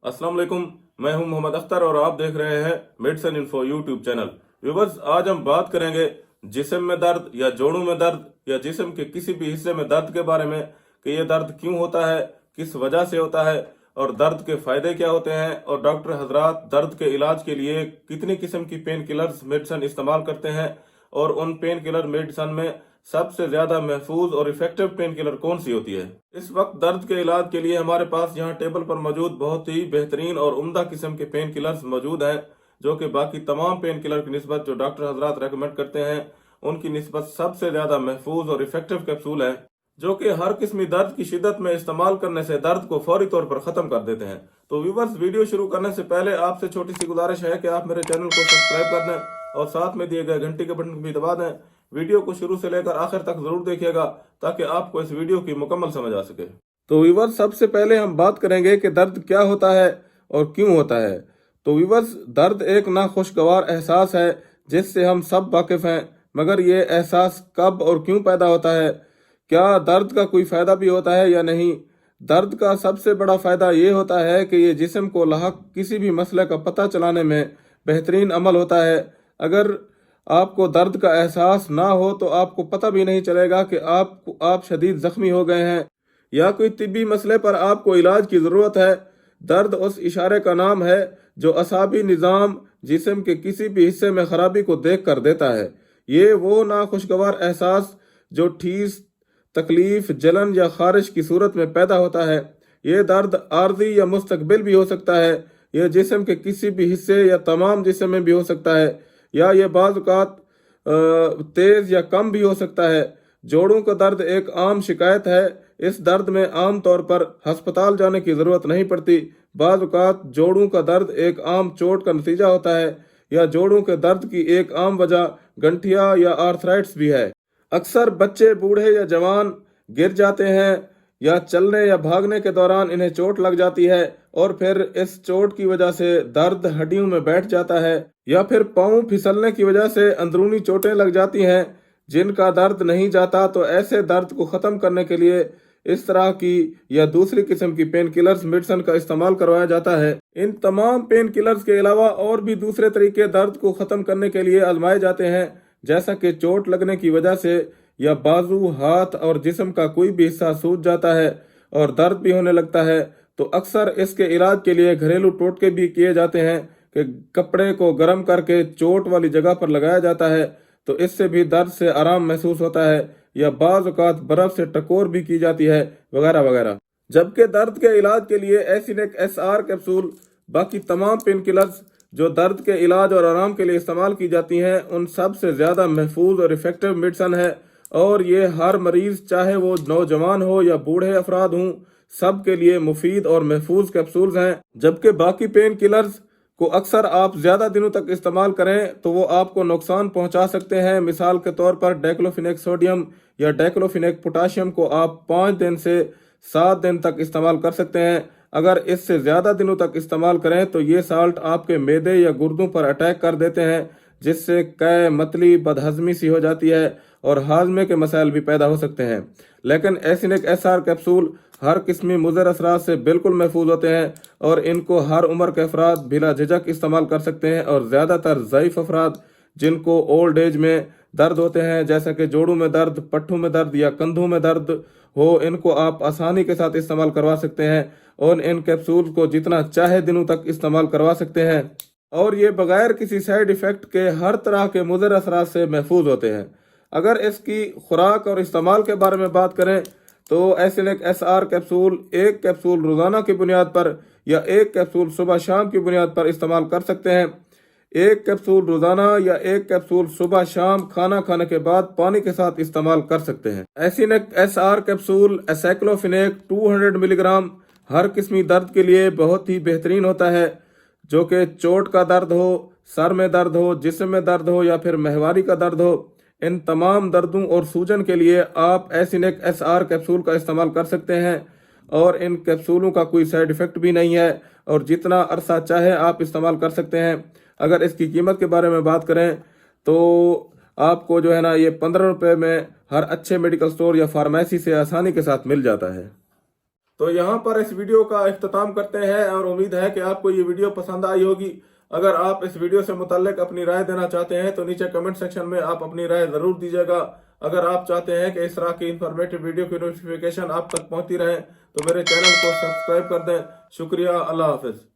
अस्सलाम वालेकुम। मैं हूं मोहम्मद अख्तर और आप देख रहे हैं medicine info YouTube channel. Viewers, आज हम बात करेंगे जिस्म में दर्द या जोड़ों में दर्द या जिस्म के किसी भी हिस्से में दर्द के बारे में कि ये दर्द क्यों होता है, किस वजह से होता है और दर्द के फायदे क्या होते हैं और डॉक्टर हजरात दर्द के इलाज के लिए कितनी किस्म की पेन किलर्स मेडिसिन इस्तेमाल करते हैं और उन पेन किलर मेडिसिन में सबसे ज्यादा महफूज और इफेक्टिव पेन किलर कौन सी होती है। इस वक्त दर्द के इलाज के लिए हमारे पास यहाँ टेबल पर मौजूद बहुत ही बेहतरीन और उम्दा किस्म के पेन किलर्स मौजूद हैं, जो कि बाकी तमाम पेन किलर की निस्बत जो डॉक्टर हजरात रेकमेंड करते हैं उनकी निस्बत सबसे ज्यादा महफूज और इफेक्टिव कैप्सूल है, जो कि हर किस्मी दर्द की शिद्दत में इस्तेमाल करने से दर्द को फौरी तौर पर खत्म कर देते हैं। तो व्यूवर्स, वीडियो शुरू करने से पहले आपसे छोटी सी गुजारिश है कि आप मेरे चैनल को सब्सक्राइब कर दें और साथ में दिए गए घंटी के बटन को भी दबा दें। वीडियो को शुरू से लेकर आखिर तक जरूर देखिएगा ताकि आपको इस वीडियो की मुकम्मल समझ आ सके। तो व्यूवर्स, सबसे पहले हम बात करेंगे कि दर्द क्या होता है और क्यों होता है। तो व्यूवर्स, दर्द एक नाखुशगवार एहसास है जिससे हम सब वाकिफ हैं, मगर ये एहसास कब और क्यों पैदा होता है, क्या दर्द का कोई फायदा भी होता है या नहीं। दर्द का सबसे बड़ा फायदा ये होता है कि ये जिस्म को लाहक किसी भी मसले का पता चलाने में बेहतरीन अमल होता है। अगर आपको दर्द का एहसास ना हो तो आपको पता भी नहीं चलेगा कि आप शदीद जख्मी हो गए हैं या कोई तिब्बी मसले पर आपको इलाज की ज़रूरत है। दर्द उस इशारे का नाम है जो असाबी निज़ाम जिस्म के किसी भी हिस्से में खराबी को देख कर देता है। ये वो नाखुशगवार एहसास जो ठीस, तकलीफ, जलन या खारिश की सूरत में पैदा होता है। ये दर्द आर्जी या मुस्तकबिल भी हो सकता है। यह जिस्म के किसी भी हिस्से या तमाम जिस्म में भी हो सकता है, या ये बाज़ औक़ात तेज़ या कम भी हो सकता है। जोड़ों का दर्द एक आम शिकायत है। इस दर्द में आम तौर पर हस्पताल जाने की ज़रूरत नहीं पड़ती। बाज़ औक़ात जोड़ों का दर्द एक आम चोट का नतीजा होता है या जोड़ों के दर्द की एक आम वजह गंठिया या आर्थराइटिस भी है। अक्सर बच्चे, बूढ़े या जवान गिर जाते हैं या चलने या भागने के दौरान इन्हें चोट लग जाती है और फिर इस चोट की वजह से दर्द हड्डियों में बैठ जाता है, या फिर पाँव फिसलने की वजह से अंदरूनी चोटें लग जाती हैं जिनका दर्द नहीं जाता। तो ऐसे दर्द को ख़त्म करने के लिए इस तरह की या दूसरी किस्म की पेन किलर्स मेडिसिन का इस्तेमाल करवाया जाता है। इन तमाम पेन किलर्स के अलावा और भी दूसरे तरीके दर्द को ख़त्म करने के लिए आजमाए जाते हैं, जैसा कि चोट लगने की वजह से या बाजू, हाथ और जिस्म का कोई भी हिस्सा सूज जाता है और दर्द भी होने लगता है, तो अक्सर इसके इलाज के लिए घरेलू टोटके भी किए जाते हैं कि कपड़े को गर्म करके चोट वाली जगह पर लगाया जाता है, तो इससे भी दर्द से आराम महसूस होता है, या बाज़ औक़ात बर्फ़ से टकोर भी की जाती है, वगैरह वगैरह। जबकि दर्द के इलाज के लिए एसिनेक SR कैप्सूल बाकी तमाम पेन किलर्स जो दर्द के इलाज और आराम के लिए इस्तेमाल की जाती हैं उन सब से ज़्यादा महफूज और इफ़ेक्टिव मेडिसिन है, और ये हर मरीज़, चाहे वो नौजवान हो या बूढ़े अफराद हों, सब के लिए मुफीद और महफूज कैप्सूल्स हैं। जबकि बाकी पेन किलर्स को अक्सर आप ज़्यादा दिनों तक इस्तेमाल करें तो वो आपको नुकसान पहुंचा सकते हैं। मिसाल के तौर पर डाइक्लोफिनेक सोडियम या डाइक्लोफिनेक पोटाशियम को आप 5 दिन से 7 दिन तक इस्तेमाल कर सकते हैं। अगर इससे ज़्यादा दिनों तक इस्तेमाल करें तो ये साल्ट आपके मैदे या गुर्दों पर अटैक कर देते हैं, जिससे कै, मतली, बदहजमी सी हो जाती है और हाजमे के मसाइल भी पैदा हो सकते हैं। लेकिन एसिनेक SR कैप्सूल हर किस्मी मुज़र असरात से बिल्कुल महफूज होते हैं और इनको हर उम्र के अफराद बिला झिझक इस्तेमाल कर सकते हैं, और ज़्यादातर ज़ईफ़ अफराद जिनको ओल्ड एज में दर्द होते हैं, जैसा कि जोड़ों में दर्द, पट्ठों में दर्द या कंधों में दर्द हो, इनको आप आसानी के साथ इस्तेमाल करवा सकते हैं और इन कैप्सूल को जितना चाहे दिनों तक इस्तेमाल करवा सकते हैं, और ये बगैर किसी साइड इफ़ेक्ट के हर तरह के मुज़र असरात से महफूज होते हैं। अगर इसकी खुराक और इस्तेमाल के बारे में बात करें तो एसिनेक SR कैप्सूल एक कैप्सूल रोज़ाना की बुनियाद पर या एक कैप्सूल सुबह शाम की बुनियाद पर इस्तेमाल कर सकते हैं। एक कैप्सूल रोज़ाना या एक कैप्सूल सुबह शाम खाना खाने के बाद पानी के साथ इस्तेमाल कर सकते हैं। एसिनेक SR कैप्सूल एसाइक्लोफिनेक 200 मिलीग्राम हर किस्मी दर्द के लिए बहुत ही बेहतरीन होता है, जो कि चोट का दर्द हो, सर में दर्द हो, जिस्म में दर्द हो या फिर महवारी का दर्द हो। इन तमाम दर्दों और सूजन के लिए आप एसिनेक SR कैप्सूल का इस्तेमाल कर सकते हैं, और इन कैप्सूलों का कोई साइड इफ़ेक्ट भी नहीं है और जितना अरसा चाहे आप इस्तेमाल कर सकते हैं। अगर इसकी कीमत के बारे में बात करें तो आपको जो है ना, ये 15 रुपये में हर अच्छे मेडिकल स्टोर या फार्मेसी से आसानी के साथ मिल जाता है। तो यहाँ पर इस वीडियो का इख्तिताम करते हैं और उम्मीद है कि आपको ये वीडियो पसंद आई होगी। अगर आप इस वीडियो से मुतल्लिक अपनी राय देना चाहते हैं तो नीचे कमेंट सेक्शन में आप अपनी राय ज़रूर दीजिएगा। अगर आप चाहते हैं कि इस तरह की इंफॉर्मेटिव वीडियो की नोटिफिकेशन आप तक पहुंचती रहे तो मेरे चैनल को सब्सक्राइब कर दें। शुक्रिया, अल्लाह हाफिज़।